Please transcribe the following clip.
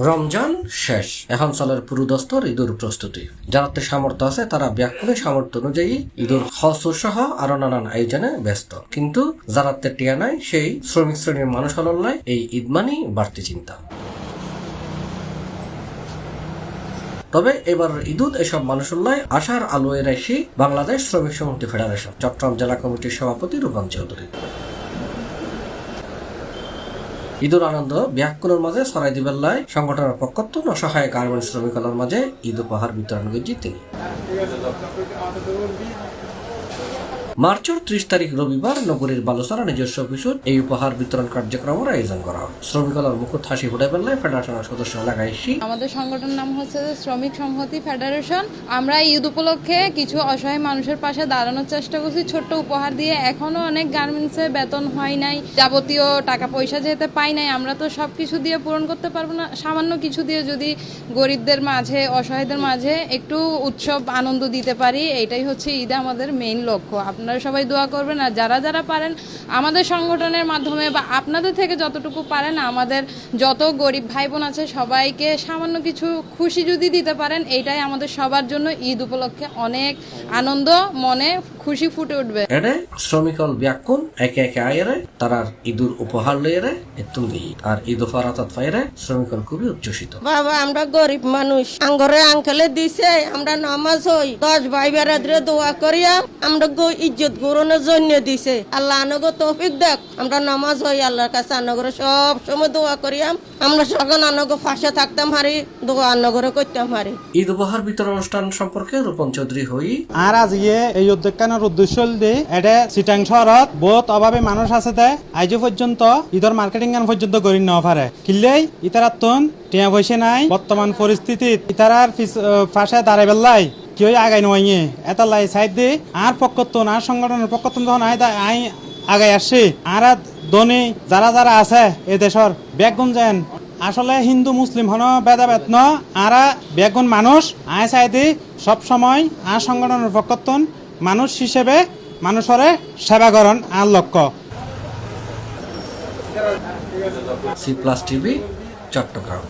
রমজান শেষ, এখন চলের পুরুদস্তর ঈদুর প্রস্তুতি। যারা সামর্থ্য আছে তারা ব্যাকুল সামর্থ্য অনুযায়ী ঈদুর খরচ সহ আরো নানান আয়োজনে ব্যস্ত, কিন্তু যারা টিয়া নাই সেই শ্রমিক শ্রেণীর মানুষ হল্লায় এই ঈদ মানি বাড়তি চিন্তা। তবে এবার ঈদুত এসব মানুষুল্লায় আশার আলো এরাইছি বাংলাদেশ শ্রমিক সংহতি ফেডারেশন চট্টগ্রাম জেলা কমিটির সভাপতি রূপম চৌধুরী। ঈদুর আনন্দ ব্যাকুলের মাঝে ছড়াই দিবেল্লায় সংগঠনের পক্ষত্ব অসহায় গার্মেন্টস শ্রমিকদের মাঝে ঈদ উপহার বিতরণ করেছি তিনি। মার্চের 30 তারিখ রবিবার নগরীর বালুচরা নিজস্ব অফিসত এই উপহার বিতরণ কার্যক্রমের আয়োজন করা হয়। শ্রমিকদের মুখত হাসি ফুটাই পেলে ফেডারেশনের সদস্য লাগাইছি। আমাদের সংগঠনের নাম হচ্ছে শ্রমিক সংহতি ফেডারেশন। আমরা ঈদ উপলক্ষে কিছু অসহায় মানুষের পাশে দাঁড়ানোর চেষ্টা করছি ছোট্ট উপহার দিয়ে। এখনো অনেক গার্মেন্টসে বেতন হয় নাই, যাবতীয় টাকা পয়সা যেতে পাই নাই, আমরা তো সবকিছু দিয়ে পূরণ করতে পারবো না। সামান্য কিছু দিয়ে যদি গরিবদের মাঝে অসহায়দের মাঝে একটু উৎসব আনন্দ দিতে পারি, এটাই হচ্ছে ঈদে আমাদের মেইন লক্ষ্য। আপনারা সবাই দোয়া করবেন, আর যারা যারা পারেন আমাদের সংগঠনের মাধ্যমে বা আপনাদের থেকে যতটুকু পারেন আমাদের যত গরিব ভাই বোন আছে সবাইকে সামান্য কিছু খুশি যদি দিতে পারেন, এইটাই আমাদের সবার জন্য ঈদ উপলক্ষে অনেক আনন্দ, মনে খুশি ফুটে উঠবে। এডে শ্রমিকল ব্যাকুল একে একে আয়েরে তারার ঈদুর উপহার লইরে এতুল দিই, আর ঈদ উপহার অর্থাৎ পাইরে শ্রমিকল খুবই উচ্ছ্বসিত। বাবা আমরা গরিব মানুষ, আঙ্গরে আঙ্কেলে দিছে, আমরা নামাজ হই 10 ভাই বেড়াদরে দোয়া করিয়া আমরা ইজ্জত গরনের জন্য দিছে। আল্লাহ আনগো তৌফিক দেখ, আমরা নামাজ হই আল্লাহর কাছে, আনগরে সব সময় দোয়া করিয়াম, আমরা সকল আনগো ফাঁসে থাকতাম হারি, দোয়া আনগরে করতাম হারি। ঈদ উপহার বিতরণ অনুষ্ঠান সম্পর্কে রূপম চৌধুরী হই আর আজকে এই উদ্যোগকানের উদ্দেশ্য দিয়ে এটা চিটাং শহরত বহুত অভাবে মানুষ আছে তাই আজ পর্যন্ত ঈদের মার্কেটিং পর্যন্ত করি না পারে কিনলেই ইতারাতন টিয়া পয়সা নাই। বর্তমান পরিস্থিতিত ইতারার পাশে দাঁড়াই বেল্লাই কেউ আগাই নয় এটা লাই সাইড দিয়ে আর পক্ষত্বন আর সংগঠনের পক্ষত্বন যখন আই আগাই আসছি আর ধনী যারা যারা আছে এ দেশের ব্যাগুন যেন আসলে হিন্দু মুসলিম হন ভেদাভেদ ন আর ব্যাগুন মানুষ আয় সাইডে সব সময় আর সংগঠনের পক্ষত্বন মানুষ হিসেবে মানুষের সেবা করণ আর লক্ষ্য। C+ TV Chittagong.